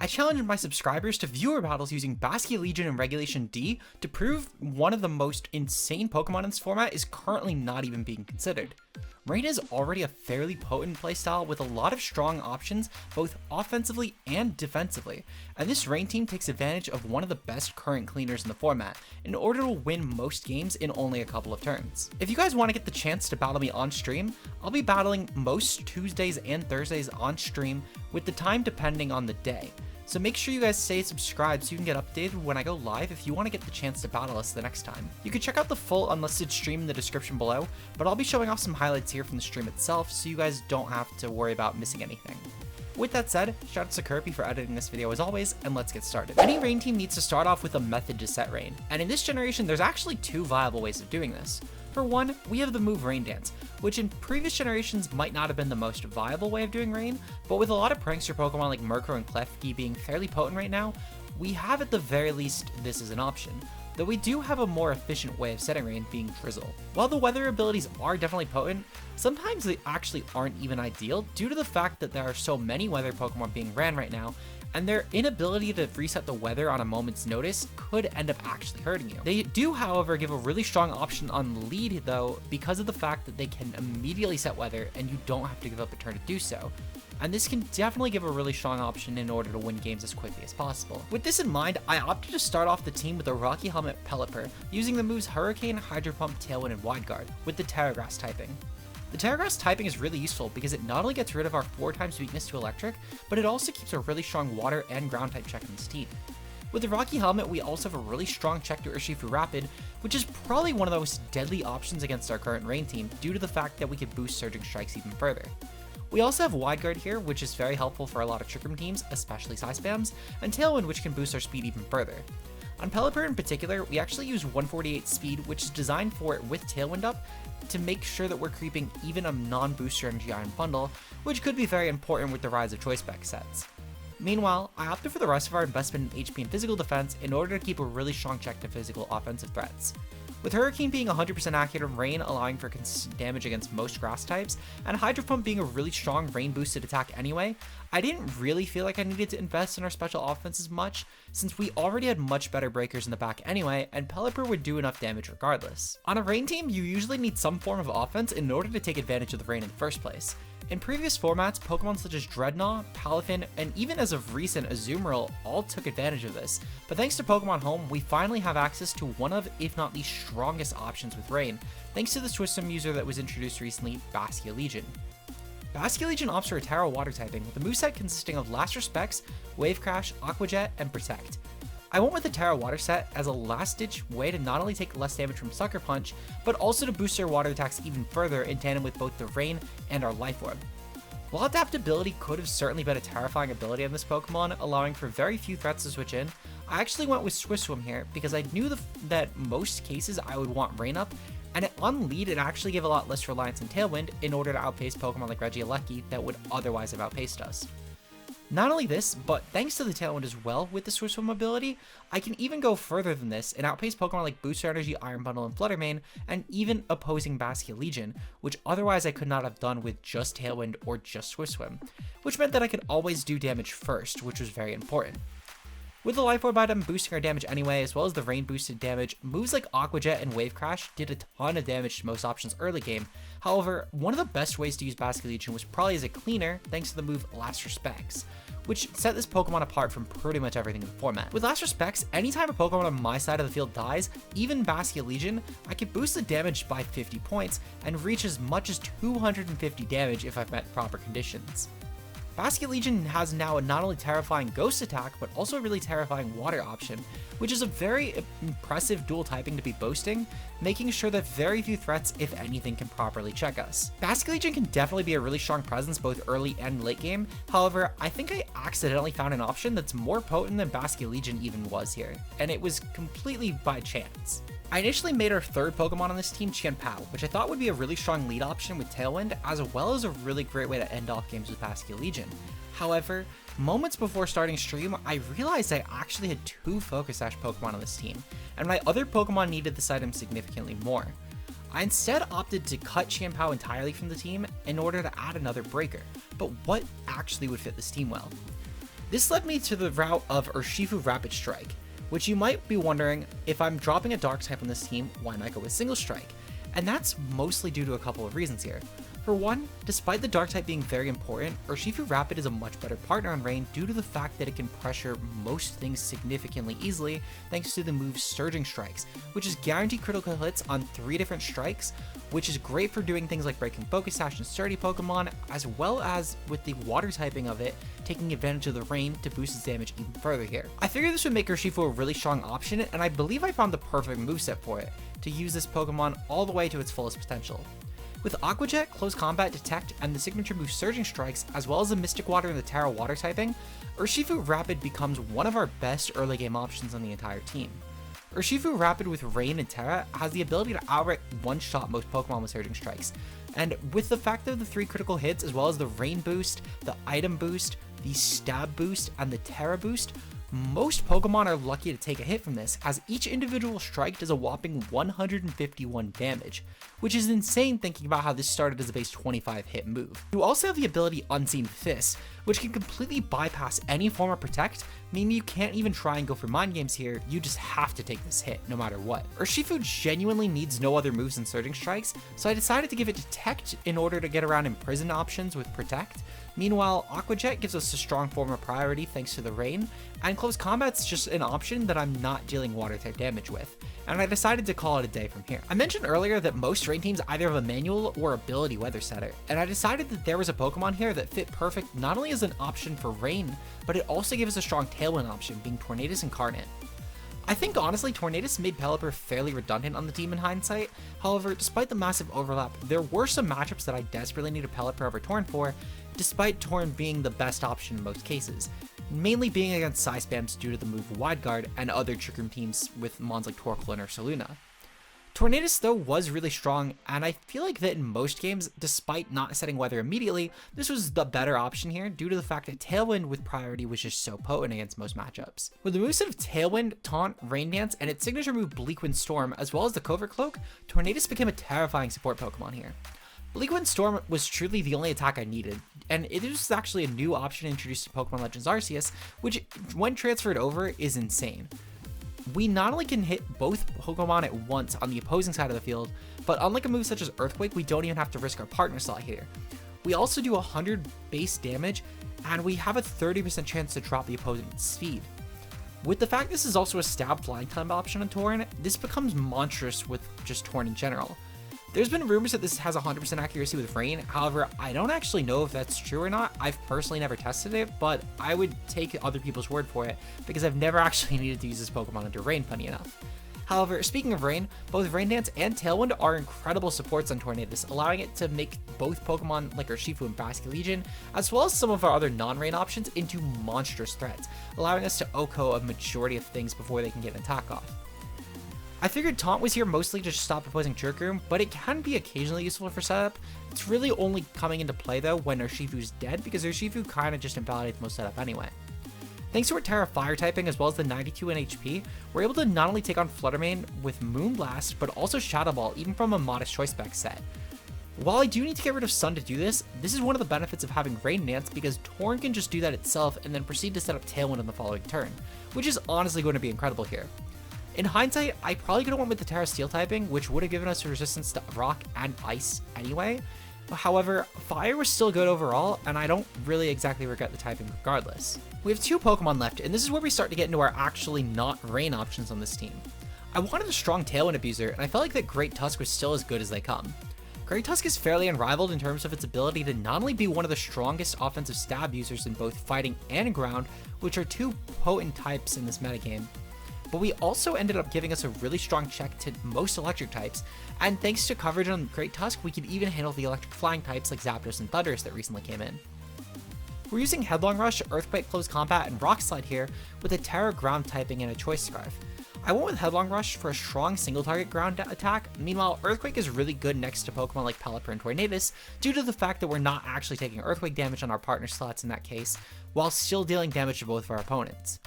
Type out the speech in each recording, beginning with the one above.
I challenged my subscribers to viewer battles using Basculegion and Regulation D to prove one of the most insane Pokemon in this format is currently not even being considered. Rain is already a fairly potent playstyle with a lot of strong options both offensively and defensively, and this Rain team takes advantage of one of the best current cleaners in the format in order to win most games in only a couple of turns. If you guys want to get the chance to battle me on stream, I'll be battling most Tuesdays and Thursdays on stream with the time depending on the day. So make sure you guys stay subscribed so you can get updated when I go live if you want to get the chance to battle us the next time. You can check out the full unlisted stream in the description below, but I'll be showing off some highlights here from the stream itself so you guys don't have to worry about missing anything. With that said, shout out to Kurpie for editing this video as always, and let's get started. Any Rain team needs to start off with a method to set Rain, and in this generation there's actually two viable ways of doing this. For one, we have the move Rain Dance, which in previous generations might not have been the most viable way of doing Rain, but with a lot of prankster Pokemon like Murkrow and Klefki being fairly potent right now, we have at the very least this is an option. Though we do have a more efficient way of setting Rain being Drizzle. While the weather abilities are definitely potent, sometimes they actually aren't even ideal due to the fact that there are so many weather Pokemon being ran right now, and their inability to reset the weather on a moment's notice could end up actually hurting you. They do, however, give a really strong option on lead though, because of the fact that they can immediately set weather and you don't have to give up a turn to do so. And this can definitely give a really strong option in order to win games as quickly as possible. With this in mind, I opted to start off the team with a Rocky Helmet PELIPPER, using the moves Hurricane, Hydro Pump, Tailwind, and Wide Guard, with the Terra Grass typing. The Terra Grass typing is really useful because it not only gets rid of our 4x weakness to electric, but it also keeps a really strong water and ground type check in this team. With the Rocky Helmet, we also have a really strong check to Urshifu-Rapid, which is probably one of the most deadly options against our current Rain team due to the fact that we can boost Surging Strikes even further. We also have Wide Guard here, which is very helpful for a lot of Trick Room teams, especially Psy Spams, and Tailwind, which can boost our speed even further. On PELIPPER in particular, we actually use 148 speed, which is designed for it with Tailwind up, to make sure that we're creeping even a non-booster energy iron bundle, which could be very important with the rise of choice spec sets. Meanwhile, I opted for the rest of our investment in HP and physical defense in order to keep a really strong check to physical offensive threats. With Hurricane being 100% accurate on Rain, allowing for consistent damage against most grass types, and Hydro Pump being a really strong Rain boosted attack anyway, I didn't really feel like I needed to invest in our special offenses much, since we already had much better breakers in the back anyway, and PELIPPER would do enough damage regardless. On a Rain team, you usually need some form of offense in order to take advantage of the Rain in the first place. In previous formats, Pokemon such as Dreadnought, Palafin, and even as of recent Azumarill all took advantage of this, but thanks to Pokemon Home, we finally have access to one of, if not the strongest options with Rain, thanks to the Twistrum user that was introduced recently, Basculegion. Basculegion opts for a Terra Water typing, with a moveset consisting of Last Respects, Wave Crash, Aqua Jet, and Protect. I went with the Terra Water set as a last-ditch way to not only take less damage from Sucker Punch, but also to boost our water attacks even further in tandem with both the Rain and our Life Orb. While Adaptability could have certainly been a terrifying ability on this Pokemon, allowing for very few threats to switch in, I actually went with Swift Swim here because I knew that most cases I would want Rain up, and on lead it actually gave a lot less reliance on Tailwind in order to outpace Pokemon like Regieleki that would otherwise have outpaced us. Not only this, but thanks to the Tailwind as well with the Swift Swim ability, I can even go further than this and outpace Pokemon like Booster Energy, Iron Bundle, and Fluttermane, and even opposing Basculegion, which otherwise I could not have done with just Tailwind or just Swift Swim, which meant that I could always do damage first, which was very important. With the Life Orb item boosting our damage anyway, as well as the Rain boosted damage, moves like Aqua Jet and Wave Crash did a ton of damage to most options early game. However, one of the best ways to use Basculegion was probably as a cleaner thanks to the move Last Respects, which set this Pokemon apart from pretty much everything in the format. With Last Respects, anytime a Pokemon on my side of the field dies, even Basculegion, I could boost the damage by 50 points and reach as much as 250 damage if I've met proper conditions. Basculegion has now a not only terrifying Ghost attack, but also a really terrifying Water option, which is a very impressive dual typing to be boasting, making sure that very few threats, if anything, can properly check us. Basculegion can definitely be a really strong presence both early and late game, however, I think I accidentally found an option that's more potent than Basculegion even was here, and it was completely by chance. I initially made our third Pokemon on this team Chien-Pao, which I thought would be a really strong lead option with Tailwind, as well as a really great way to end off games with Basculegion. However, moments before starting stream, I realized I actually had two Focus Sash Pokemon on this team, and my other Pokemon needed this item significantly more. I instead opted to cut Chien-Pao entirely from the team in order to add another breaker, but what actually would fit this team well? This led me to the route of Urshifu-Rapid Strike, which you might be wondering, if I'm dropping a dark type on this team, why not go with Single Strike? And that's mostly due to a couple of reasons here. For one, despite the dark type being very important, Urshifu-Rapid is a much better partner on Rain due to the fact that it can pressure most things significantly easily thanks to the move Surging Strikes, which is guaranteed critical hits on 3 different strikes, which is great for doing things like breaking Focus Sash and Sturdy Pokemon, as well as with the water typing of it, taking advantage of the Rain to boost its damage even further here. I figured this would make Urshifu a really strong option, and I believe I found the perfect moveset for it, to use this Pokemon all the way to its fullest potential. With Aqua Jet, Close Combat, Detect, and the signature move Surging Strikes, as well as the Mystic Water and the Terra Water typing, Urshifu-Rapid becomes one of our best early game options on the entire team. Urshifu-Rapid with Rain and Terra has the ability to outright one-shot most Pokemon with Surging Strikes, and with the fact of the 3 critical hits, as well as the Rain boost, the Item boost, the Stab boost, and the Terra boost, most Pokemon are lucky to take a hit from this, as each individual strike does a whopping 151 damage, which is insane thinking about how this started as a base 25 hit move. You also have the ability Unseen Fist, which can completely bypass any form of Protect, meaning you can't even try and go for mind games here, you just have to take this hit no matter what. Urshifu genuinely needs no other moves than Surging Strikes, so I decided to give it Detect in order to get around Imprison options with Protect. Meanwhile, Aqua Jet gives us a strong form of priority thanks to the Rain, and Close Combat's just an option that I'm not dealing water type damage with, and I decided to call it a day from here. I mentioned earlier that most Rain teams either have a manual or ability Weather Setter, and I decided that there was a Pokemon here that fit perfect not only as an option for Rain, but it also gave us a strong Tailwind option, being Tornadus Incarnate. I think honestly Tornadus made Pelipper fairly redundant on the team in hindsight, however despite the massive overlap, there were some matchups that I desperately needed Pelipper over Torn for, despite Torn being the best option in most cases, mainly being against Psy spams due to the move Wide Guard and other Trick Room teams with mons like Torkoal and Ursaluna. Tornadus though was really strong, and I feel like that in most games, despite not setting weather immediately, this was the better option here due to the fact that Tailwind with priority was just so potent against most matchups. With the moveset of Tailwind, Taunt, Rain Dance, and its signature move Bleakwind Storm, as well as the Covert Cloak, Tornadus became a terrifying support Pokemon here. Bleakwind Storm was truly the only attack I needed, and it was actually a new option introduced to Pokemon Legends Arceus, which when transferred over is insane. We not only can hit both Pokemon at once on the opposing side of the field, but unlike a move such as Earthquake, we don't even have to risk our partner slot here. We also do 100 base damage, and we have a 30% chance to drop the opponent's speed. With the fact this is also a stab flying time option on Torn, this becomes monstrous with just Torn in general. There's been rumors that this has 100% accuracy with Rain, however, I don't actually know if that's true or not. I've personally never tested it, but I would take other people's word for it, because I've never actually needed to use this Pokemon under Rain funny enough. However, speaking of Rain, both Rain Dance and Tailwind are incredible supports on Tornadus, allowing it to make both Pokemon like Urshifu and Basculegion, as well as some of our other non-Rain options, into monstrous threats, allowing us to OHKO a majority of things before they can get an attack off. I figured Taunt was here mostly to just stop opposing Trick Room, but it can be occasionally useful for setup. It's really only coming into play though when Urshifu's dead, because Urshifu kinda just invalidates most setup anyway. Thanks to our Terra Fire typing as well as the 92 in HP, we're able to not only take on Fluttermane with Moonblast, but also Shadow Ball even from a modest choice spec set. While I do need to get rid of Sun to do this, this is one of the benefits of having Rain Dance, because Torn can just do that itself and then proceed to set up Tailwind on the following turn, which is honestly going to be incredible here. In hindsight, I probably could have went with the Terra Steel typing, which would have given us resistance to Rock and Ice anyway. However, Fire was still good overall, and I don't really exactly regret the typing regardless. We have 2 Pokemon left, and this is where we start to get into our actually not Rain options on this team. I wanted a strong Tailwind abuser, and I felt like that Great Tusk was still as good as they come. Great Tusk is fairly unrivaled in terms of its ability to not only be one of the strongest offensive stab users in both fighting and ground, which are 2 potent types in this metagame, but we also ended up giving us a really strong check to most electric types, and thanks to coverage on Great Tusk, we could even handle the electric flying types like Zapdos and Thundurus that recently came in. We're using Headlong Rush, Earthquake, Close Combat, and Rock Slide here with a Terra ground typing and a Choice Scarf. I went with Headlong Rush for a strong single target ground attack, meanwhile Earthquake is really good next to Pokemon like Pelipper and Tornadus due to the fact that we're not actually taking Earthquake damage on our partner slots in that case, while still dealing damage to both of our opponents.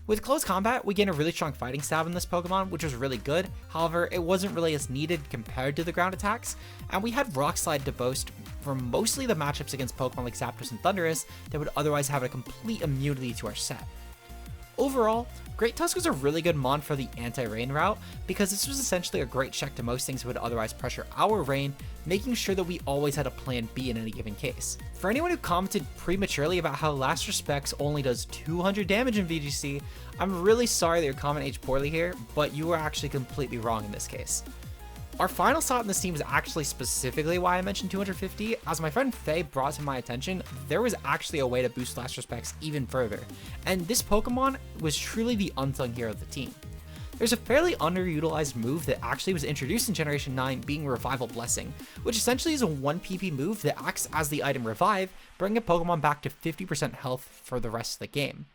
With close combat, we gain a really strong fighting stab in this Pokemon, which was really good. However, it wasn't really as needed compared to the ground attacks, and we had Rock Slide to boast for mostly the matchups against Pokemon like Zapdos and Thundurus that would otherwise have a complete immunity to our set. Overall, Great Tusk was a really good mon for the anti-rain route because this was essentially a great check to most things that would otherwise pressure our rain, making sure that we always had a plan B in any given case. For anyone who commented prematurely about how Last Respects only does 200 damage in VGC, I'm really sorry that your comment aged poorly here, but you were actually completely wrong in this case. Our final thought in this team is actually specifically why I mentioned 250, as my friend Faye brought to my attention, there was actually a way to boost Last Respects even further, and this Pokemon was truly the unsung hero of the team. There's a fairly underutilized move that actually was introduced in Generation 9 being Revival Blessing, which essentially is a 1 PP move that acts as the item Revive, bringing a Pokemon back to 50% health for the rest of the game.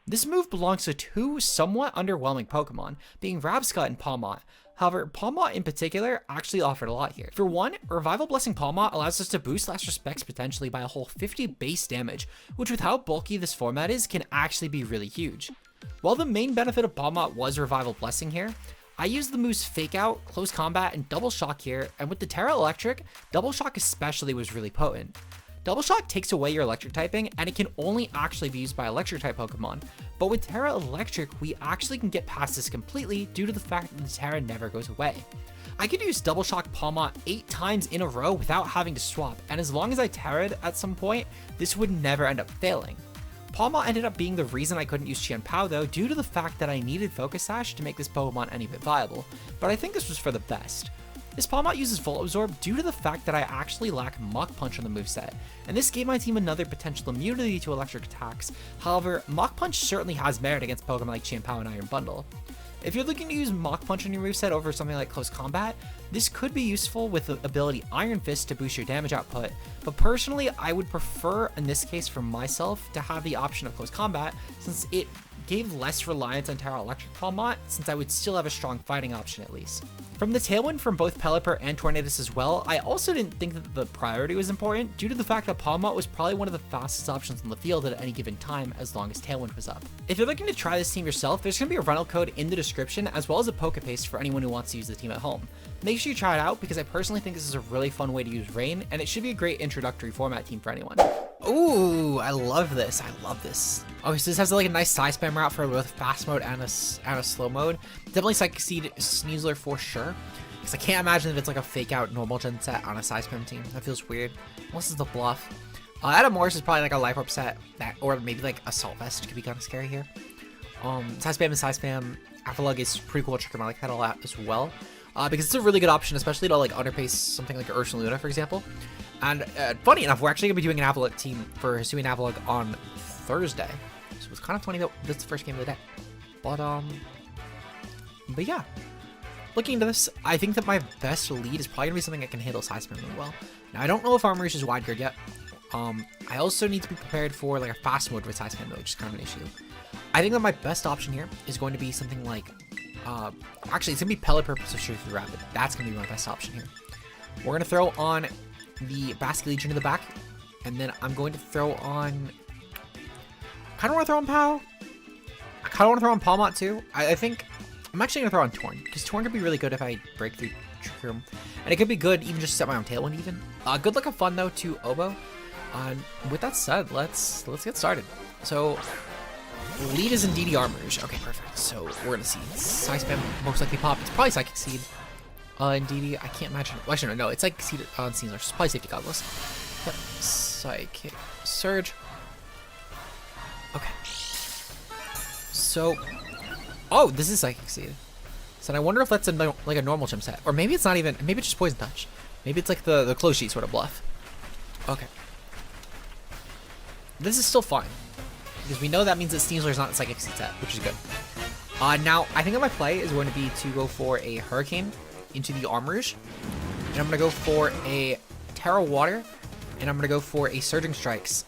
This move belongs to two somewhat underwhelming Pokemon, being Rabscut and Palmot. However, Palmot in particular actually offered a lot here. For one, Revival Blessing Palmot allows us to boost Last Respects potentially by a whole 50 base damage, which with how bulky this format is can actually be really huge. While the main benefit of Palmot was Revival Blessing here, I used the moves Fake Out, Close Combat, and Double Shock here, and with the Terra Electric, Double Shock especially was really potent. Double Shock takes away your electric typing, and it can only actually be used by electric type Pokemon, but with Terra Electric, we actually can get past this completely due to the fact that the Terra never goes away. I could use Double Shock Palmot 8 times in a row without having to swap, and as long as I Terra'd at some point, this would never end up failing. Palmot ended up being the reason I couldn't use Chien-Pao though, due to the fact that I needed Focus Sash to make this Pokemon any bit viable, but I think this was for the best. This Palmot uses Volt Absorb due to the fact that I actually lack Mach Punch on the moveset, and this gave my team another potential immunity to electric attacks. However, Mach Punch certainly has merit against Pokemon like Chien-Pao and Iron Bundle. If you're looking to use Mach Punch on your moveset over something like Close Combat, this could be useful with the ability Iron Fist to boost your damage output, but personally I would prefer in this case for myself to have the option of Close Combat since it gave less reliance on Terra Electric Palmot, since I would still have a strong fighting option at least. From the Tailwind from both PELIPPER and Tornadus as well, I also didn't think that the priority was important due to the fact that Palmot was probably one of the fastest options on the field at any given time as long as Tailwind was up. If you're looking to try this team yourself, there's going to be a rental code in the description as well as a Pokepaste for anyone who wants to use the team at home. Make sure you try it out because I personally think this is a really fun way to use Rain, and it should be a great introductory format team for anyone. Ooh, I love this. I love this. Okay, so this has like a nice side spam route for both fast mode and a slow mode. Definitely Psychic Seed Sneasler for sure. Because I can't imagine if it's like a fake out normal gen set on a side spam team. That feels weird. Unless it's the bluff. Adam Morris is probably like a Life Orb set that, or maybe like Assault Vest could be kind of scary here. Side spam and side spam. Affalug is pretty cool. Check them out like that a lot as well. Because it's a really good option, especially to like underpace something like Ursaluna, for example. And funny enough, we're actually going to be doing an Avalok team for Hisuian Avalok on Thursday. So it's kind of funny that this is the first game of the day. But yeah. Looking into this, I think that my best lead is probably going to be something that can handle side spam really well. Now, I don't know if Armor Reach is wide guard yet. I also need to be prepared for like a fast mode with side spam, which is kind of an issue. I think that my best option here is going to be something like... actually, it's going to be PELIPPER plus Urshifu-Rapid. That's going to be my best option here. We're going to throw on the Basculegion in the back, and then I'm going to throw on... I kind of want to throw on Pow. I kind of want to throw on Palmot too. I think I'm actually going to throw on Torn, because Torn could be really good if I break through Trick Room. And it could be good even just to set my own Tailwind even. Good luck and fun though to Oboe. With that said, let's get started. So, lead is indeed Armors. Okay, perfect. So we're going to see Side Spam most likely pop. It's probably Psychic Seed. Indeed, I can't imagine. Well, actually, no, it's like Seed on Scenes. It's probably Safety Goggles. Yep. Psychic Surge. Okay. So, oh, this is Psychic Seed. So I wonder if that's like a normal gym set, or maybe it's not even. Maybe it's just Poison Touch. Maybe it's like the Close Sheet sort of bluff. Okay. This is still fine because we know that means that Sneasler is not a Psychic Seed set, which is good. Now I think that my play is going to be to go for a Hurricane into the Armors, and I'm gonna go for a Terra Water, and I'm gonna go for a Surging Strikes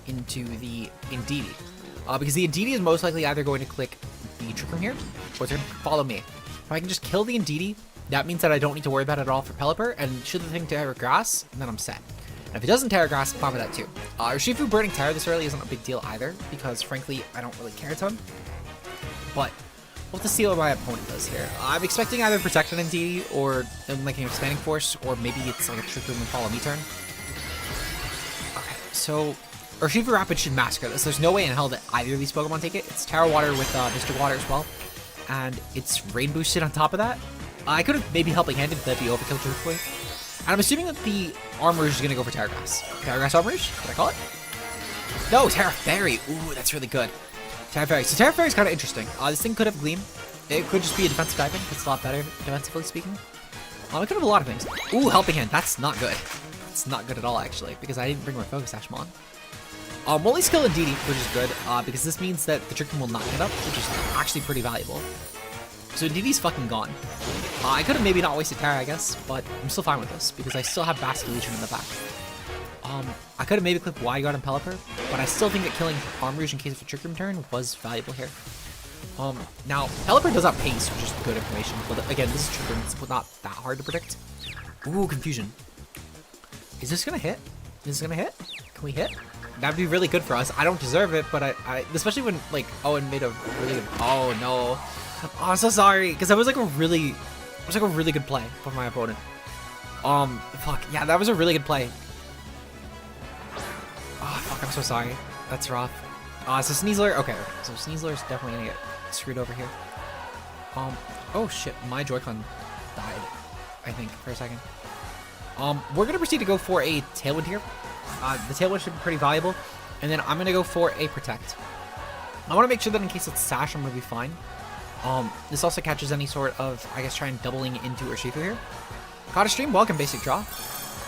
into the Indeedee. Because the Indeedee is most likely either going to click the Trick Room here, or it's going to follow me. If I can just kill the Indeedee, that means that I don't need to worry about it at all for Pelipper, and should the thing to Grass, and then I'm set. If it doesn't Terra Grass, I'm fine with that too. Urshifu burning Terra this early isn't a big deal either, because frankly, I don't really care a ton. But we'll have to see what my opponent does here. I'm expecting either Protect an DD or like an Expanding Force, or maybe it's like a Trick Room and Follow Me turn. Okay, so Urshifu-Rapid should massacre this. There's no way in hell that either of these Pokemon take it. It's Terra Water with Mystic Water as well, and it's Rain Boosted on top of that. I could have maybe Helping Handed, that'd be Overkill truthfully. And I'm assuming that the Armor is going to go for Terra Grass. Terra Grass Armor Rouge? Did I call it? No, Terra Fairy. Ooh, that's really good. Terra Fairy. So Terra Fairy is kind of interesting. This thing could have Gleam. It could just be a defensive typing. It's a lot better defensively speaking. It could have a lot of things. Ooh, Helping Hand. That's not good. It's not good at all, actually, because I didn't bring my Focus Sash on. Multi-skill and DD, which is good, because this means that the Trick Room will not get up, which is actually pretty valuable. So DD's fucking gone. I could have maybe not wasted Terra, I guess, but I'm still fine with this, because I still have Basculegion in the back. I could have maybe clicked Wide Guard and Pelipper, but I still think that killing Armor Rouge in case of a Trick Room turn was valuable here. Now, Pelipper does have Pace, which is good information, but again, this is Trick Room, it's not that hard to predict. Ooh, Confusion. Is this gonna hit? Is this gonna hit? Can we hit? That'd be really good for us. I don't deserve it, but I especially when, like, Owen made a really good, oh no. Oh, I'm so sorry, because that was like a really good play for my opponent. Fuck, yeah, that was a really good play. Oh, fuck, I'm so sorry. That's rough. So Sneasler, okay, so Sneasler's definitely gonna get screwed over here. Oh shit, my Joy-Con died, I think, for a second. We're gonna proceed to go for a Tailwind here. The Tailwind should be pretty valuable, and then I'm gonna go for a Protect. I want to make sure that in case it's Sash, I'm gonna be fine. This also catches any sort of, I guess, trying doubling into Urshifu here. Caught a stream, welcome, basic draw.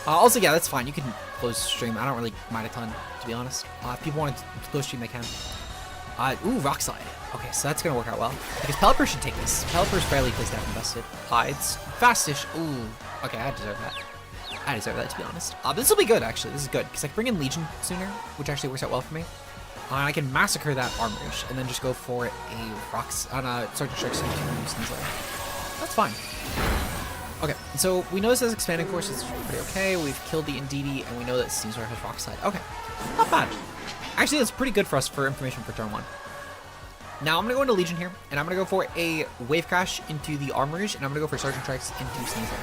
Also, yeah, that's fine. You can close stream. I don't really mind a ton, to be honest. If people want to close stream, they can. Ooh, Rock Slide. Okay, so that's gonna work out well. Because Pelipper should take this. Pelipper's fairly placed out invested. It's fastish. Ooh, okay, I deserve that. I deserve that, to be honest. This will be good, actually. This is good, because I can bring in Legion sooner, which actually works out well for me. And I can massacre that Armor Rouge, and then just go for a Rocks on a Sergeant Strike Sneasler. That's fine. Okay, so we know this has Expanding Force, it's pretty okay. We've killed the Indeedee, and we know that Sneasler has Rock Slide. Okay, not bad. Actually, that's pretty good for us for information for turn 1. Now I'm gonna go into Legion here, and I'm gonna go for a Wave Crash into the Armor Rouge, and I'm gonna go for Sergeant Strikes into Sneasler.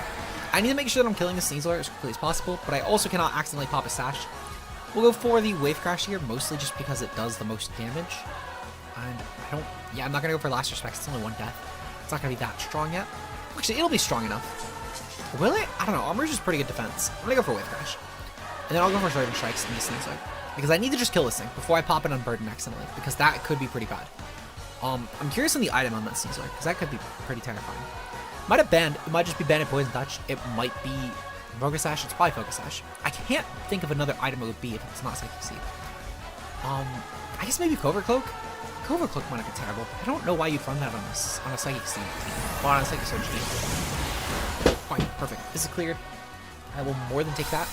I need to make sure that I'm killing the Sneasler as quickly as possible, but I also cannot accidentally pop a Sash. We'll go for the Wave Crash here, mostly just because it does the most damage. And I'm not gonna go for Last Respect, it's only 1 death. It's not gonna be that strong yet. Actually, it'll be strong enough. Will it? I don't know, Armor Rouge is pretty good defense. I'm gonna go for Wave Crash. And then I'll go for Sergeant Strikes into Sneasler. Because I need to just kill this thing before I pop it on Burden accidentally, because that could be pretty bad. I'm curious on the item on that Sneasler, because that could be pretty terrifying. It might just be banned Poison Touch. It might be Focus Sash. It's probably Focus Sash. I can't think of another item it would be if it's not Psychic Seed. I guess maybe Covert Cloak? Covert Cloak might have been terrible. I don't know why you'd run that on a Psychic Seed team. Well, on a Psychic Surge team. Fine, perfect. This is cleared. I will more than take that.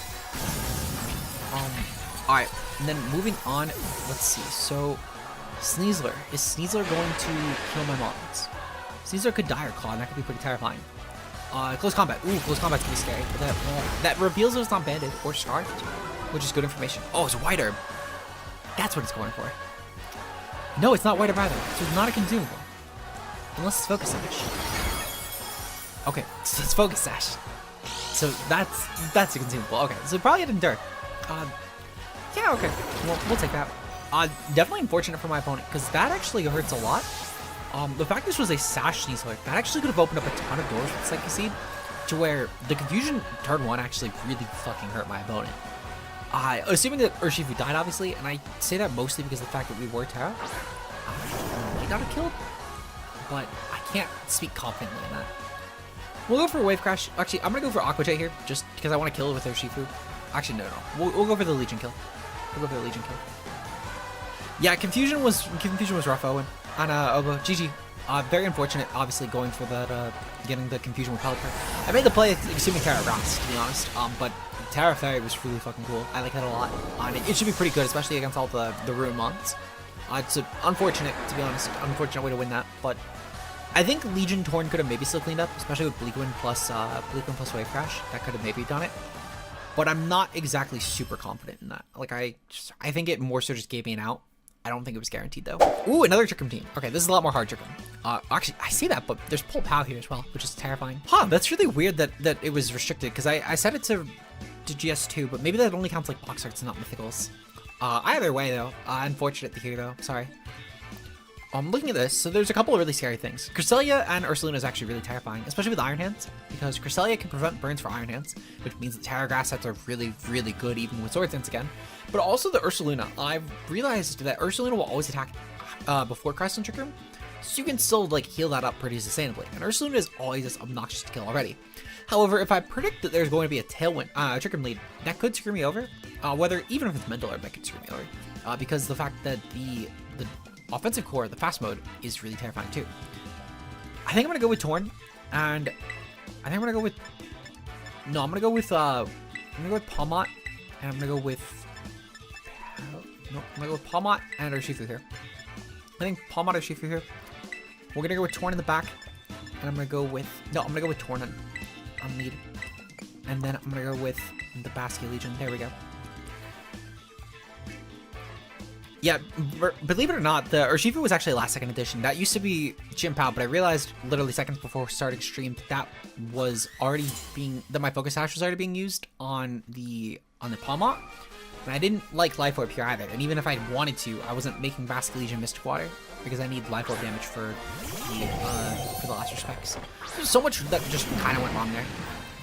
Alright, and then moving on, let's see. So, Sneasler. Is Sneasler going to kill my mons? Sneasler could Dire Claw, and that could be pretty terrifying. Close Combat. Ooh, Close Combat's gonna be scary. But that reveals it's not banded or scarfed, which is good information. Oh, it's a White Herb. That's what it's going for. No, it's not White Herb either. So it's not a consumable. Unless it's Focus Sash. Okay, so it's Focus Sash. So that's a consumable. Okay, so probably an Endure. Yeah, okay. We'll take that. Definitely unfortunate for my opponent, because that actually hurts a lot. The fact this was a Sash Sneasler, that actually could have opened up a ton of doors with Psychic Seed, to where the Confusion turn 1 actually really fucking hurt my opponent. Assuming that Urshifu died, obviously, and I say that mostly because of the fact that we were Terra. He got a kill, but I can't speak confidently in that. We'll go for a Wave Crash. Actually, I'm gonna go for Aqua Jet here, just because I want to kill it with Urshifu. Actually, no. We'll go for the Legion kill. We'll go for the Legion kill. Yeah, Confusion was rough, Owen. And Obo, GG. Very unfortunate, obviously, going for that, getting the Confusion with Pelipper. I made the play assuming Terra Grass, to be honest, but Terra Fairy was really fucking cool. I like that a lot. And it should be pretty good, especially against all the Ruin mons. It's unfortunate, to be honest, unfortunate way to win that, but I think Legion Torn could have maybe still cleaned up, especially with Bleakwind plus Wave Crash. That could have maybe done it. but I'm not exactly super confident in that. Like, I think it more so just gave me an out. I don't think it was guaranteed, though. Ooh, another Trick Room team. Okay, this is a lot more hard Trick Room. Actually, I see that, but there's Pull Pow here as well, which is terrifying. Huh, that's really weird that it was restricted, because I set it to GS2, but maybe that only counts like box arts and not mythicals. Either way, though, unfortunate to hear, though. Sorry. Looking at this, so there's a couple of really scary things. Cresselia and Ursaluna is actually really terrifying, especially with Iron Hands, because Cresselia can prevent burns for Iron Hands, which means that Terra Grass sets are really, really good even with Sword Dance again. But also the Ursaluna. I've realized that Ursaluna will always attack before Crest and Trick Room, so you can still like heal that up pretty sustainably. And Ursaluna is always just obnoxious to kill already. However, if I predict that there's going to be a Tailwind Trick Room lead, that could screw me over. Even if it's Mental Herb, that could screw me over. Because the fact that the offensive core, the fast mode, is really terrifying too. I think I'm gonna go with Torn, and I think I'm gonna go with Palmot, and I'm gonna go with Palmot and Urshifu here. I think Palmot or Urshifu here. We're gonna go with Torn in the back, and I'm gonna go with Torn on lead, and then I'm gonna go with the Basculegion. There we go. Yeah, believe it or not, the Urshifu was actually last second edition. That used to be Chimp Out, but I realized literally seconds before starting stream that was already my Focus Sash was already being used on the Palmot. And I didn't like Life Orb here either. And even if I wanted to, I wasn't making Basculegion Mystic Water because I need Life Orb damage for the last respects. There's so much that just kind of went wrong there.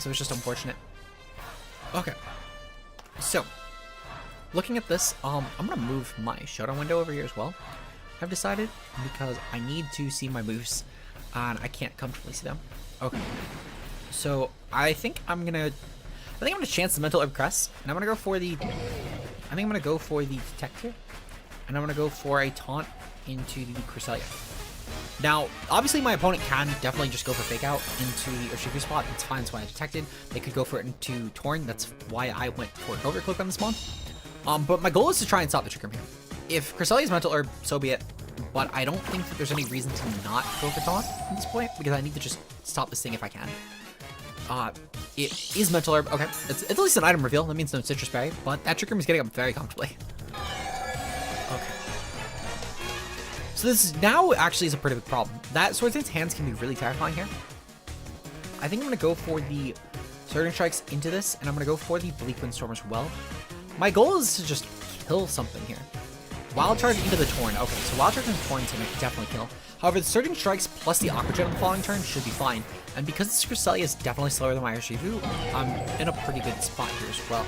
So it's just unfortunate. Okay. So, looking at this, I'm gonna move my showdown window over here as well. I've decided because I need to see my moves, and I can't comfortably see them. Okay, so I think I'm gonna chance the Mental Herb Crest, and I'm gonna go for the Detect here, and I'm gonna go for a taunt into the Cresselia. Now, obviously, my opponent can definitely just go for Fake Out into the Urshifu spot. It's fine. That's why I detected. They could go for it into Torn. That's why I went for Covert Cloak on this one. But my goal is to try and stop the Trick Room here. If Cresselia's Mental Herb, so be it. But I don't think that there's any reason to not go for Taunt at this point, because I need to just stop this thing if I can. It is Mental Herb. Okay, it's at least an item reveal. That means no Citrus Berry, but that Trick Room is getting up very comfortably. Okay. So this now actually is a pretty big problem. That Sword Dance hands can be really terrifying here. I think I'm going to go for the Surging Strikes into this, and I'm going to go for the Bleak Windstorm as well. My goal is to just kill something here. Wild Charge into the Torn. Okay, so Wild Charge into the Torn is going to definitely kill. However, the Surging Strikes plus the Aqua Jet on the following turn should be fine. And because this Cresselia is definitely slower than my Urshifu, I'm in a pretty good spot here as well.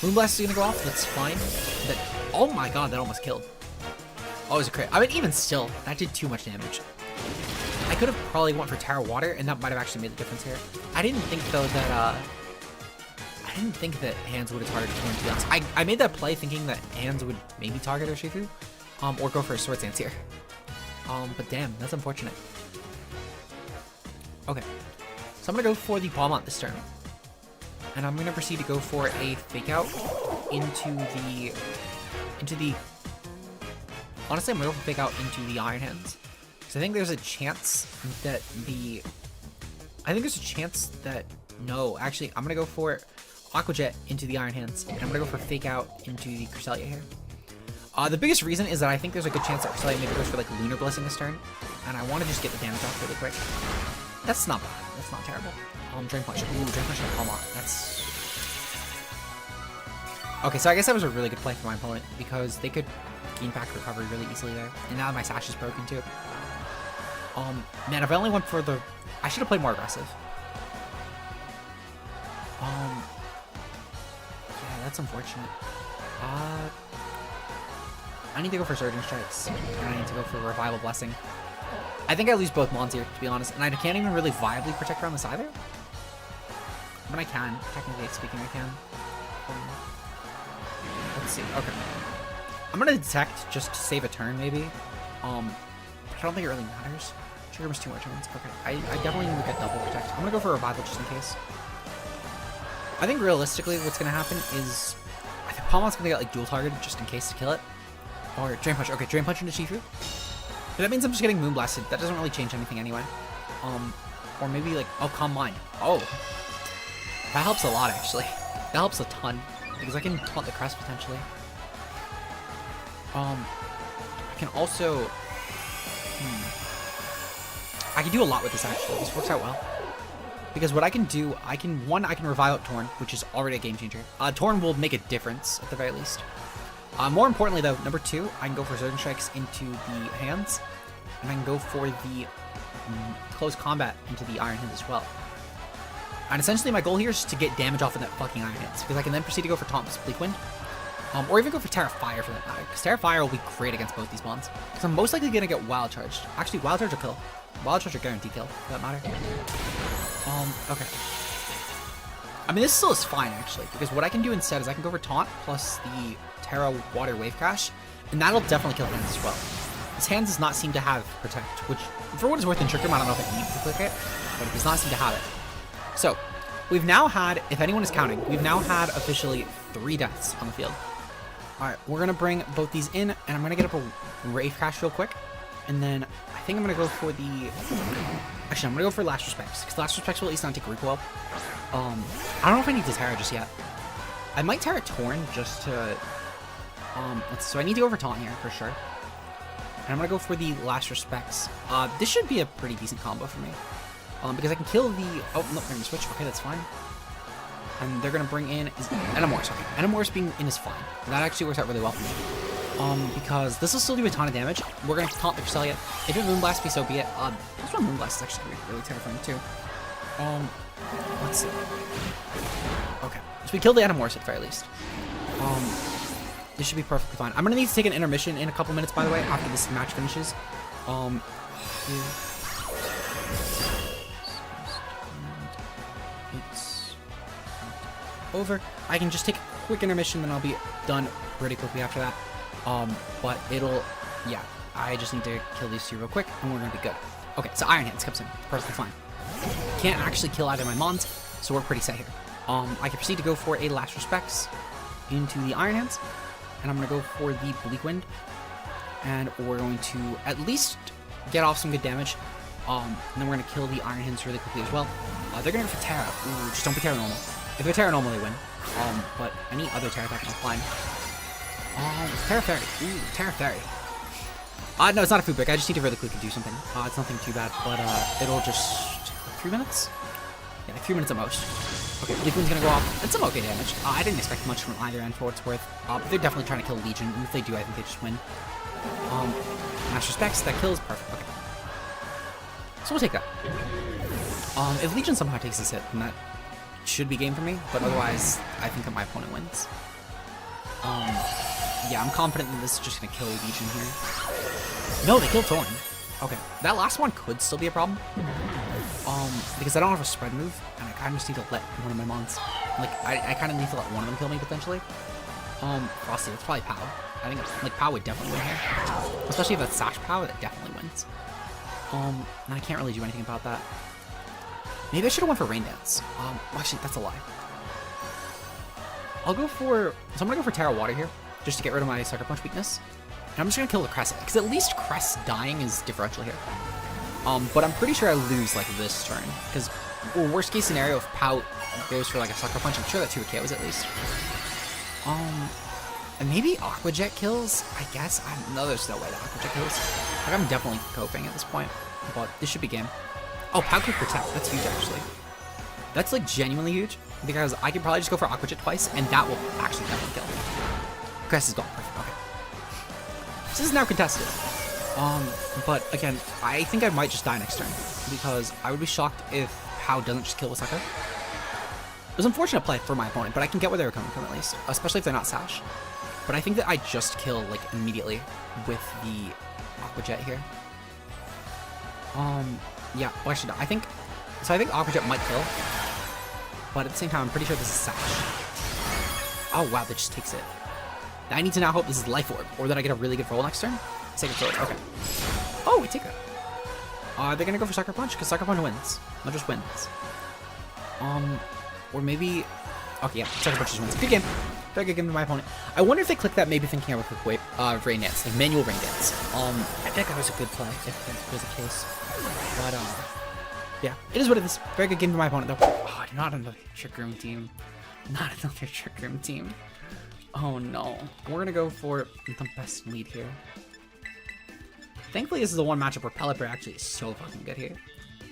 Moonblast is going to go off. That's fine. Oh my god, that almost killed. Oh, it was a crit. I mean, even still, that did too much damage. I could have probably went for Terra Water, and that might have actually made the difference here. I didn't think, though, that Hands would have targeted Torn, to be honest. I made that play thinking that Hands would maybe target Urshifu, or go for a Sword Dance here. But damn, that's unfortunate. Okay, so I'm gonna go for the Palmont this turn, and I'm gonna proceed to go for a Fake Out into the. Honestly, I'm gonna go for Fake Out into the Iron Hands, because I think there's a chance that no, actually, I'm gonna go for Aqua Jet into the Iron Hands, and I'm gonna go for Fake Out into the Cresselia here. The biggest reason is that I think there's a good chance that Cresselia maybe goes for like Lunar Blessing this turn, and I want to just get the damage off really quick. That's not bad. That's not terrible. Drain Punch. Ooh, Drain Punch and Palmont. That's... Okay, so I guess that was a really good play for my opponent, because they could gain back recovery really easily there. And now my Sash is broken too. Man, if I only went for the... I should have played more aggressive. Yeah, that's unfortunate. I need to go for Surging Strikes, and I need to go for Revival Blessing. I think I lose both Mons here, to be honest, and I can't even really viably protect around this either. But I can, technically speaking, I can. Let's see, okay. I'm gonna Detect just to save a turn, maybe. I don't think it really matters. Trigger was 2 more turns. Okay, I definitely need to get double protect. I'm gonna go for Revival just in case. I think realistically what's gonna happen is I think Palmont's gonna get like dual targeted just in case to kill it. Or Drain Punch. Okay, Drain Punch into Shifu. But that means I'm just getting Moonblasted. That doesn't really change anything anyway. Or maybe like, oh, Calm Mind. Oh. That helps a lot actually. That helps a ton, because I can taunt the crest potentially. I can also... I can do a lot with this, actually. This works out well. Because what I can do, I can revive out Torn, which is already a game changer. Torn will make a difference, at the very least. More importantly, though, number 2, I can go for Surging Strikes into the hands, and I can go for the close combat into the Iron Hands as well. And essentially, my goal here is to get damage off of that fucking Iron Hands, because I can then proceed to go for Taunt's Bleak Wind, or even go for Terra Fire for that matter, because Terra Fire will be great against both these mons. Because I'm most likely going to get Wild Charged. Actually, Wild Charge will kill. Wild Charge will guarantee kill, for that matter. Okay. I mean, this still is fine, actually, because what I can do instead is I can go for Taunt plus the Terra Water Wave Crash, and that'll definitely kill Hands as well. His Hands does not seem to have Protect, which, for what it's worth in Trick Room, I don't know if it needs to click it, but it does not seem to have it. So, we've now had, if anyone is counting, we've now had officially 3 deaths on the field. Alright, we're going to bring both these in, and I'm going to get up a Wave Crash real quick, and then I think I'm going to go for the... Actually, I'm going to go for Last Respects, because Last Respects will at least not take recoil. I don't know if I need to Terra just yet. I might Terra Torn just to... so I need to go for Taunt here, for sure. And I'm going to go for the Last Respects. This should be a pretty decent combo for me. Because I can kill the... Oh, no, they're going to switch. Okay, that's fine. And they're going to bring in... Enamorse. Okay, Enamorse being in is fine. That actually works out really well for me. Because this will still do a ton of damage. We're going to taunt the Cresselia. If it Moonblast me, so be it. This one Moonblast is actually really terrifying, too. Let's see. Okay, so we killed the Enamorse at the very least. This should be perfectly fine. I'm going to need to take an intermission in a couple minutes, by the way, after this match finishes. It's over. I can just take a quick intermission, then I'll be done pretty quickly after that. But it'll, yeah, I just need to kill these 2 real quick, and we're gonna be good. Okay, so Iron Hands comes in, perfectly fine. Can't actually kill either of my mons, so we're pretty set here. I can proceed to go for a Last Respects into the Iron Hands, and I'm gonna go for the Bleak Wind, and we're going to at least get off some good damage. And then we're gonna kill the Iron Hands really quickly as well. They're gonna go for Terra. Ooh, just don't be Terra normal. If they're Terra normal, they win. But any other Terra attack is fine. Terra Fairy. Ooh, Terra Fairy. No, it's not a food break. I just need to really quickly do something. It's nothing too bad, but it'll just 3 minutes. Yeah, like 3 minutes at most. Okay, Bleak Wind's gonna go off. It's some okay damage. I didn't expect much from either end for what it's worth. But they're definitely trying to kill Legion, and if they do, I think they just win. Last Respects, that kill is perfect. Okay. So we'll take that. If Legion somehow takes this hit, then that should be game for me, but otherwise, I think that my opponent wins. Yeah, I'm confident that this is just gonna kill Legion here. No, they killed Thorn. Okay, that last one could still be a problem. Because I don't have a spread move, and I kind of just need to let one of my mons, like, I kind of need to let one of them kill me, potentially. Frosty, it's probably Pow. I think, like, Pow would definitely win here. Especially if that's Sash Pow, that definitely wins. And I can't really do anything about that. Maybe I should have went for Rain Dance. Actually, that's a lie. I'll go for... So I'm going to go for Terra Water here, just to get rid of my Sucker Punch weakness. And I'm just going to kill the Crest, because at least Crest dying is differential here. But I'm pretty sure I lose, like, this turn, because worst case scenario, if Pout goes for, like, a Sucker Punch, I'm sure that 2 KOs at least. And maybe Aqua Jet kills, I guess. No, there's no way that Aqua Jet kills. Like, I'm definitely coping at this point, but this should be game. Oh, Pout could Protect. That's huge, actually. That's, like, genuinely huge, because I could probably just go for Aqua Jet twice, and that will actually definitely kill. Crest is gone. Perfect. Okay. This is now contested. But again, I think I might just die next turn, because I would be shocked if Pow doesn't just kill with Sucker. It was an unfortunate play for my opponent, but I can get where they were coming from at least, especially if they're not Sash. But I think that I just kill, like, immediately with the Aqua Jet here. Yeah, well, actually, no, I think Aqua Jet might kill, but at the same time, I'm pretty sure this is Sash. Oh, wow, that just takes it. I need to now hope this is Life Orb, or that I get a really good roll next turn. Sacred Sword, okay. Oh, we take that. They're gonna go for Sucker Punch, because Sucker Punch wins. Not just wins. Or maybe... Okay, yeah, Sucker Punch just wins. Good game. Very good game to my opponent. I wonder if they click that maybe thinking I would click Rain Dance, like manual Rain Dance. I think that was a good play, if that was the case. But, yeah, it is what it is. Very good game to my opponent, though. Oh, not on the Trick Room team. Not another Trick Room team. Oh no. We're gonna go for the best lead here. Thankfully, this is the one matchup where PELIPPER actually is so fucking good here.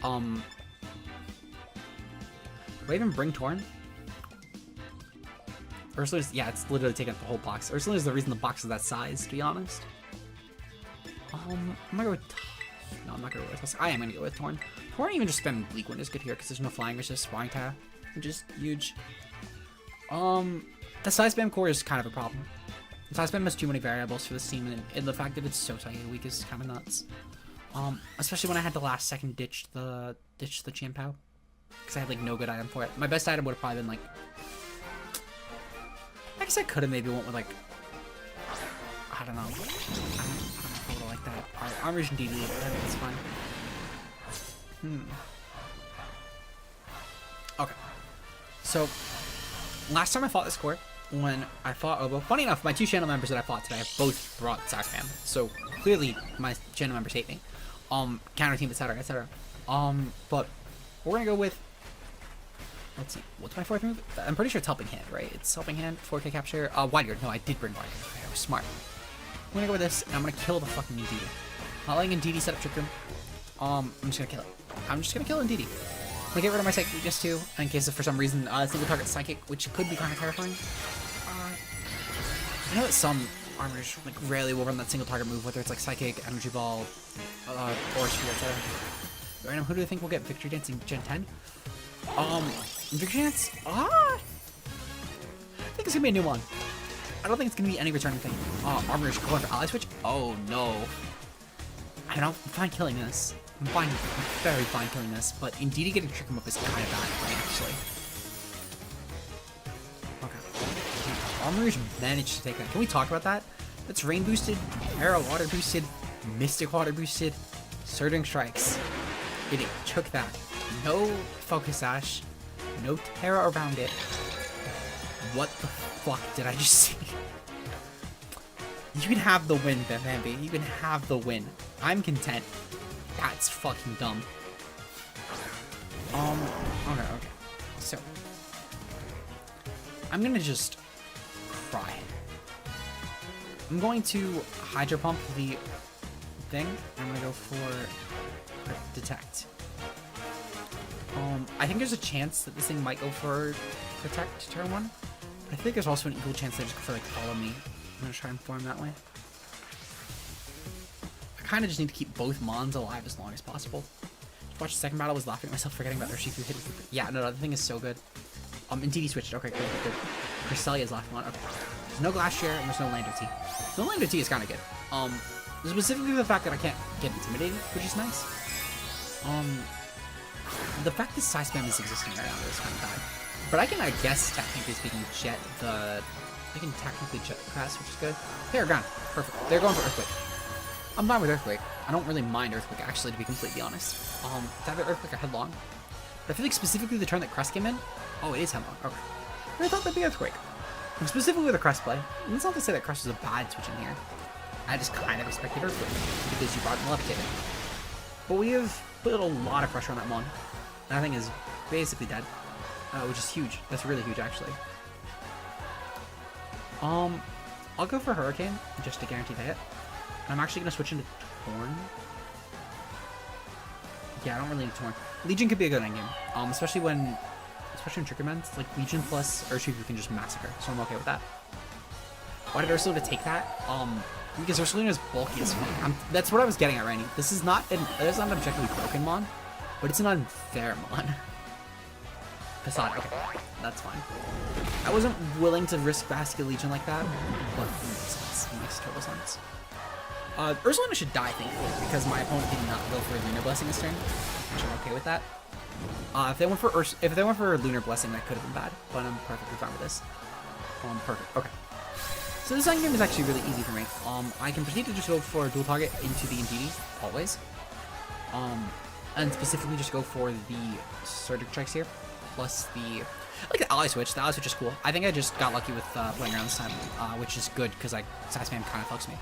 Do I even bring Torn? Ursula's, yeah, it's literally taking up the whole box. Ursula is the reason the box is that size, to be honest. I'm gonna go with... No, I'm not gonna go with Tusk. I am gonna go with Torn. Torn even just spam Bleak Wind is good here because there's no flying resist, Sparring Tire, which is huge. The size spam core is kind of a problem. The size spam has too many variables for this team, and the fact that it's so psychic weak is kind of nuts. Especially when I had to last second ditch the Chimpao, because I had like no good item for it. My best item would have probably been like, I guess I could have maybe went with like, I don't know. I don't know if I would have liked that. Alright, Armor Region D lead. I think it's fine. Okay. So, last time I fought this core, when I fought Obo, funny enough, my two channel members that I fought today have both brought Saxman, so clearly my channel members hate me. Counter team, etc., etc. But we're gonna go with, let's see, what's my fourth move? I'm pretty sure it's Helping Hand, right? It's Helping Hand, 4K capture. Wide Guard. No, I did bring Wide Guard. Okay, I was smart. I'm gonna go with this, and I'm gonna kill the fucking Ndidi. Not letting Ndidi set up Trick Room. I'm just gonna kill it. I'm just gonna kill Ndidi. I'm gonna get rid of my Psychic weakness too, in case if for some reason single target Psychic, which could be kind of terrifying. I know that some armors like rarely will run that single target move, whether it's like Psychic, Energy Ball, or Shield, etc. Random, who do you think will get Victory Dance in Gen 10? Victory Dance? I think it's gonna be a new one. I don't think it's gonna be any returning thing. Armor is going for Ally Switch? Oh no. I don't know, I'm fine killing this. I'm very fine killing this, but Ndidi getting Trick Room up is kind of bad for me, actually. Okay. Armor managed to take that. Can we talk about that? That's Rain boosted, Arrow Water boosted, Mystic Water boosted, Surging Strikes. It took that. No Focus Sash, no Terra around it. What the fuck did I just see? You can have the win, Bambi. You can have the win. I'm content. That's fucking dumb. Okay. So, I'm gonna just cry. I'm going to Hydro Pump the thing. I'm gonna go for Detect. I think there's a chance that this thing might go for Protect turn 1. I think there's also an equal chance they just go for like Follow Me. I'm gonna try and form that way. I kind of just need to keep both Mons alive as long as possible. Watch the second battle, I was laughing at myself forgetting about Urshifu hit. Yeah, no, the thing is so good. And DD switched. Okay, good. Cresselia's last one. Okay. There's no Glass Share and there's no Lander T. No Lander T is kind of good. Specifically the fact that I can't get intimidated, which is nice. The fact that Psy Spam is existing right now is kind of bad. But I can, I guess, technically speaking, jet the... I can technically jet the Crest, which is good. Paragon. Perfect. They're going for Earthquake. I'm fine with Earthquake. I don't really mind Earthquake, actually, to be completely honest. It's either Earthquake or Headlong. But I feel like specifically the turn that Crest came in... Oh, it is Headlong. Okay. I thought that'd be Earthquake. And specifically with the Crest play. And it's not to say that Crest is a bad switch in here. I just kind of expected Earthquake, because you brought Maleficent. But we have put a lot of pressure on that Mon. That thing is basically dead. Which is huge. That's really huge, actually. I'll go for Hurricane, just to guarantee the hit. And I'm actually going to switch into Torn. Yeah, I don't really need Torn. Legion could be a good endgame. Especially in Trigger Mends. Like, Legion plus Urshifu can just massacre, so I'm okay with that. Why did Ursula take that? Because Ursula is bulky as fuck. That's what I was getting at, Randy. This is not an objectively broken Mon, but it's an unfair Mon. Facade, okay, that's fine. I wasn't willing to risk Basculegion like that, but it makes sense. It makes total sense. Ursulina should die, thankfully, because my opponent did not go for a Lunar Blessing this turn, which I'm okay with that. If they went for Lunar Blessing, that could have been bad, but I'm perfectly fine with this. Perfect. Okay. So this endgame is actually really easy for me. I can proceed to just go for a dual target into the Ndidi, always. And specifically just go for the Surgic Strikes here. Plus the, I like the Ally Switch. The Ally Switch is cool. I think I just got lucky with playing around this time, which is good because like Psy Spam kind of fucks me.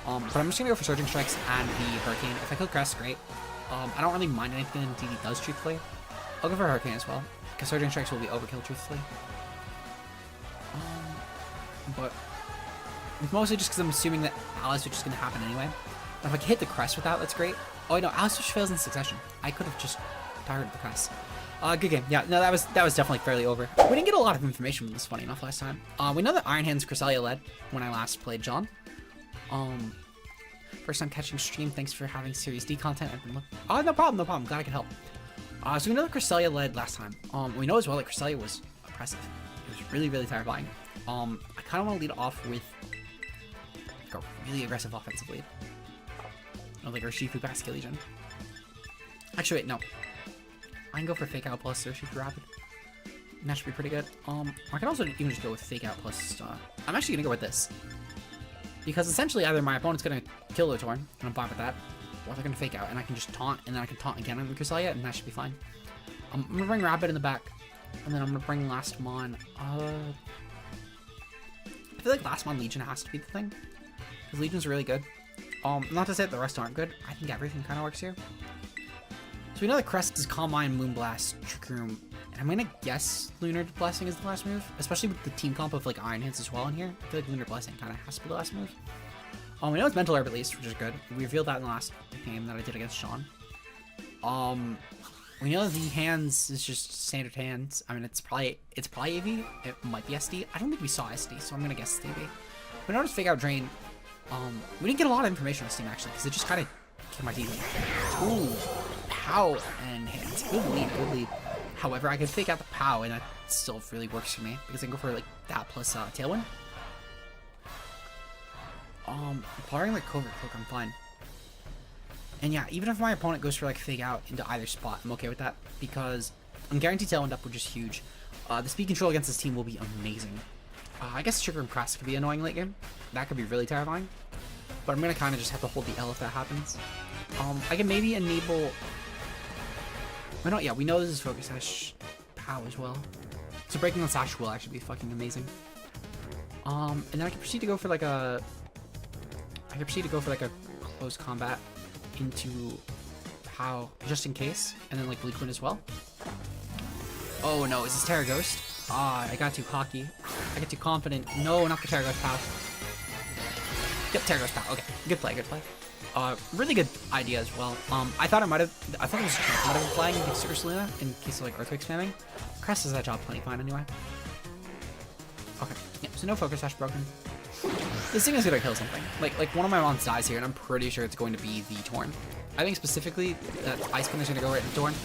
But I'm just gonna go for Surging Strikes and the Hurricane. If I kill Crest, great. I don't really mind anything that DD does truthfully. I'll go for Hurricane as well because Surging Strikes will be overkill truthfully. but it's mostly just because I'm assuming that Alice Switch is going to happen anyway. But if I can hit the crest with that, that's great. Oh, no, Alice Switch fails in succession. I could have just targeted the crest. Good game. Yeah, no, that was definitely fairly over. We didn't get a lot of information from this, funny enough, last time. We know that Iron Hands Cresselia led when I last played John. First time catching stream. Thanks for having Series D content. I've been looking. Oh, no problem, no problem. Glad I could help. So we know that Cresselia led last time. We know as well that Cresselia was oppressive. It was really, really terrifying. I kind of want to lead off with like a really aggressive offensive lead. Like Urshifu-Basculegion. Actually, wait, no. I can go for Fake Out plus Urshifu-Rapid. That should be pretty good. I can also even just go with Fake Out plus. I'm actually gonna go with this because essentially either my opponent's gonna kill Lotorn, and I'm fine with that, or they're gonna Fake Out, and I can just taunt, and then I can taunt again on Cresselia, and that should be fine. I'm gonna bring Rapid in the back, and then I'm gonna bring Last Mon. I feel like Last Mon Legion has to be the thing, because Legion's really good. Not to say that the rest aren't good. I think everything kind of works here. So we know that Crest is Calm Mind, Moonblast, Trick Room, and I'm gonna guess Lunar Blessing is the last move, especially with the team comp of like Iron Hands as well in here. I feel like Lunar Blessing kind of has to be the last move. We know it's Mental Herb at least, which is good. We revealed that in the last game that I did against Sean. We know the hands is just standard hands. I mean, it's probably AV. It might be SD. I don't think we saw SD, so I'm gonna guess it's AV. We know to Fake Out Drain. We didn't get a lot of information on Steam actually, because it just kind of came my teeth. Ooh, POW and hands. Good lead, good lead. However, I could Fake Out the POW, and that still really works for me because I can go for like that plus Tailwind. Barring like Covert Cloak, I'm fine. And yeah, even if my opponent goes for like Fake Out into either spot, I'm okay with that because I'm guaranteed Tailwind up, which is huge. The speed control against this team will be amazing. I guess Sugar and Crest could be annoying late game. That could be really terrifying. But I'm gonna kind of just have to hold the L if that happens. I can maybe enable. Why not? Yeah, we know this is Focus Sash POW as well. So breaking on Sash will actually be fucking amazing. And then I can proceed to go for like a. Close combat into POW just in case, and then like Bleak Wind as well. Oh no, is this Terra Ghost? I got too cocky. I get too confident. No, not the Terra Ghost POW. Yep, Terra Ghost POW. Okay, good play, good play. Really good idea as well. I thought it was Chance might have been flying against Ursaluna in case of like Earthquake spamming. Crest does that job plenty fine anyway. Okay, yeah, so no Focus Sash broken. This thing is gonna kill something. Like one of my mons dies here, and I'm pretty sure it's going to be the Torn. I think specifically that Ice Spin is gonna go right into Torn,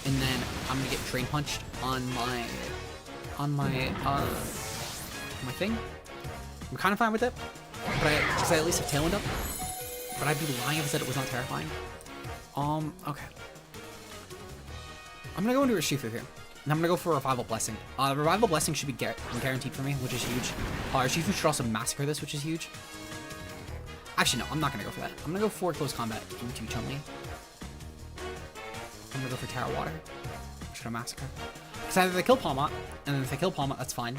and then I'm gonna get Drain Punched on my thing. I'm kind of fine with it, but because I at least have Tailwind up. But I'd be lying if I said it was not terrifying. Okay. I'm gonna go into Urshifu here. And I'm gonna go for Revival Blessing. Revival Blessing should be guaranteed for me, which is huge. Urshifu should also Massacre this, which is huge. Actually, no, I'm not gonna go for that. I'm gonna go for Close Combat into Chun-Li. I'm gonna go for Terra Water. Should I Massacre? Because either they kill Palmot, and then if they kill Palmot, that's fine.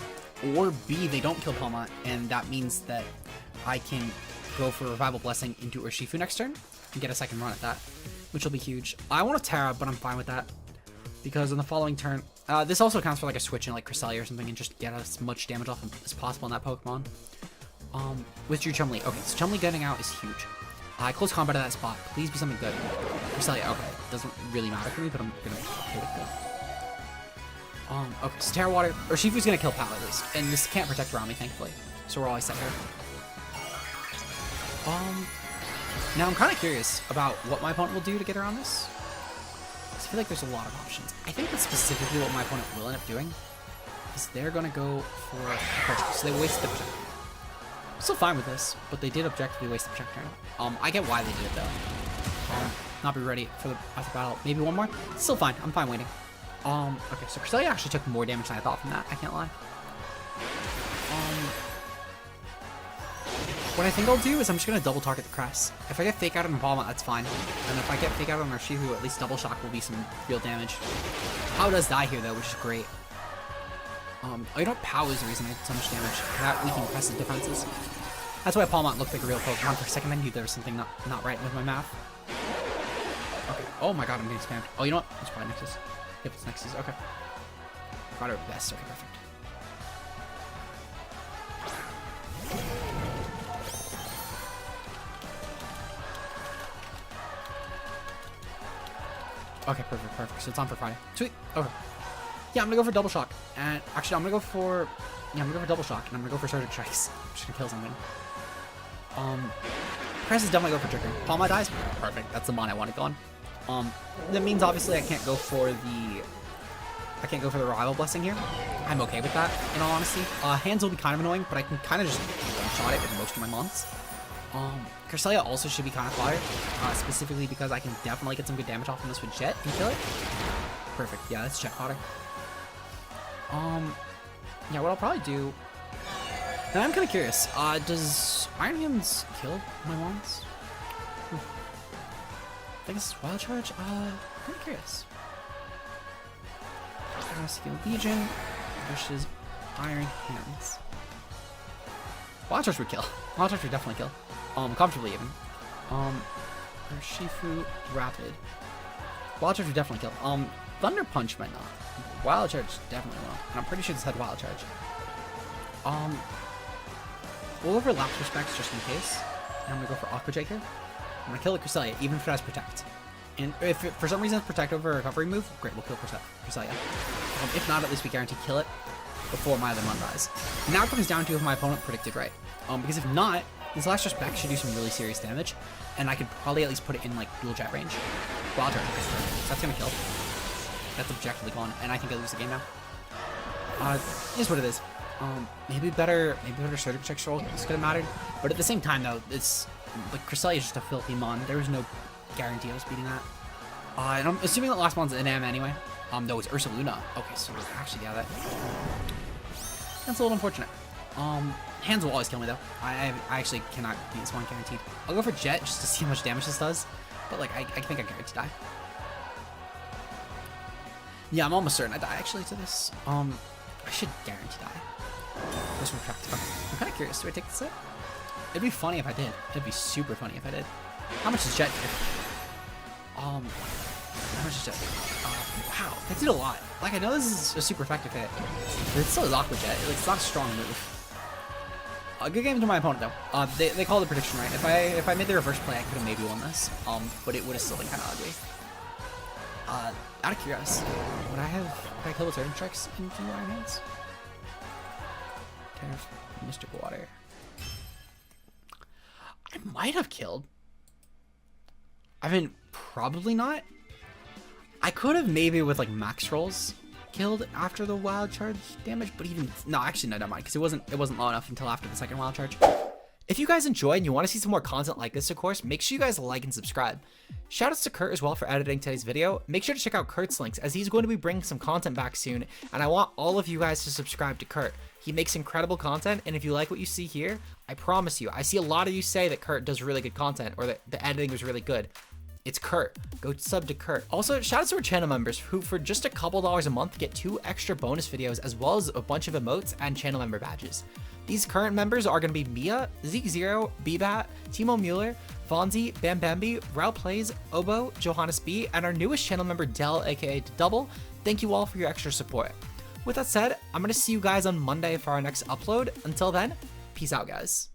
Or B, they don't kill Palmot, and that means that I can go for Revival Blessing into Urshifu next turn and get a second run at that, which will be huge. I want a Terra, but I'm fine with that because on the following turn, this also accounts for like a switch in like Cresselia or something and just get as much damage off as possible on that Pokemon. With your Chun-Li. Okay, so Chun-Li getting out is huge. Close combat at that spot. Please be something good. Cresselia, okay. Doesn't really matter for me, but I'm gonna take it. Okay, so Terra Water. Urshifu's gonna kill POW at least, and this can't protect around me, thankfully. So we're always set here. Now I'm kind of curious about what my opponent will do to get around this. I feel like there's a lot of options. I think that's specifically what my opponent will end up doing. Is they're gonna go for a Protect. So they wasted the Protect. I'm still fine with this, but they did objectively waste the Protect turn. I get why they did it though. Not be ready for the after battle. Maybe one more? Still fine. I'm fine waiting. Okay, so Cresselia actually took more damage than I thought from that. I can't lie. What I think I'll do is I'm just going to double target the Crest. If I get Fake Out on Palmot, that's fine. And if I get Fake Out on Urshifu, at least Double Shock will be some real damage. POW does die here though, which is great. Oh, you know what? POW is the reason I did so much damage. That weakening Crest's defenses. That's why Palmot looked like a real Pokemon. For a second I knew there was something not right with my math. Okay. Oh my god, I'm getting spammed. Oh, you know what? It's probably Nexus. Yep, it's Nexus. Okay. Got her best. Okay, perfect. Okay, perfect. So it's on for Friday. Sweet. Okay. Yeah, I'm gonna go for double shock. And actually, I'm gonna go for double shock, and I'm gonna go for surgical strikes. I'm just gonna kill something. Press is definitely go for trickery. Palma dies. Perfect. That's the mon I want to go on. That means obviously I can't go for the rival blessing here. I'm okay with that, in all honesty. Hands will be kind of annoying, but I can kind of just one-shot it with most of my mons. Cresselia also should be kind of fire, specifically because I can definitely get some good damage off from this with Jet and kill it. Perfect. Yeah, that's Jet fodder. Yeah, what I'll probably do. Now I'm kind of curious. Does Iron Hands kill my mons? I think it's Wild Charge. I'm kind of curious. Basculegion versus Iron Hands. Wild Charge would kill. Wild Charge would definitely kill. Comfortably even. Urshifu-Rapid. Wild Charge would definitely kill. Thunder Punch might not. Wild Charge definitely will. And I'm pretty sure this had Wild Charge. We'll go for Lapse Respects just in case. And I'm gonna go for Aqua Drake here. I'm gonna kill the Cresselia, even if it has Protect. And if it, for some reason it's Protect over a recovery move, great, we'll kill Cresselia. If not, at least we guarantee kill it before my other mon dies. Now it comes down to if my opponent predicted right. Because if not, this Last Respect should do some really serious damage, and I could probably at least put it in like dual jet range. Wild Charge, so that's gonna kill. That's objectively gone, and I think I lose the game now. Is what it is. Maybe better surgical check roll. This could have mattered, but at the same time though, it's like Cresselia is just a filthy mon. There was no guarantee I was beating that. And I'm assuming that last mon's an M anyway. No, it's Ursaluna. Okay, so actually, yeah, that's a little unfortunate. Hands will always kill me though. I actually cannot beat this one guaranteed. I'll go for Jet just to see how much damage this does, but like I think I guarantee die. Yeah, I'm almost certain I die actually to this. I should guarantee die. This one trapped. Okay. I'm kind of curious. Do I take this set? It'd be funny if I did. It'd be super funny if I did. How much is Jet here? How much is Jet? Wow, that did a lot. Like, I know this is a super effective hit, but it still is Aqua Jet. Like, it's not a strong move. Good game to my opponent though. They called the prediction right. If I made the reverse play, I could have maybe won this. But it would have still been kind of ugly. Out of curiosity, would I kill with certain strikes in two Iron Hands? Mystic Water. I might have killed. I mean, probably not. I could have maybe with like max rolls killed after the wild charge damage, but even no, actually no, never mind, because it wasn't low enough until after the second wild charge. If you guys enjoy and you want to see some more content like this, of course, make sure you guys like and subscribe. Shoutouts to Kurt as well for editing today's video. Make sure to check out Kurt's links as he's going to be bringing some content back soon, and I want all of you guys to subscribe to Kurt. He makes incredible content, and if you like what you see here, I promise you, I see a lot of you say that Kurt does really good content or that the editing was really good. It's Kurt. Go sub to Kurt. Also, shout out to our channel members who for just a couple dollars a month get 2 extra bonus videos as well as a bunch of emotes and channel member badges. These current members are going to be Mia, Zeke0, Bbat, Timo Mueller, Fonzie, Bam Bambi, Rao Plays, Obo, Johannes B, and our newest channel member Dell, aka Double. Thank you all for your extra support. With that said, I'm going to see you guys on Monday for our next upload. Until then, peace out, guys.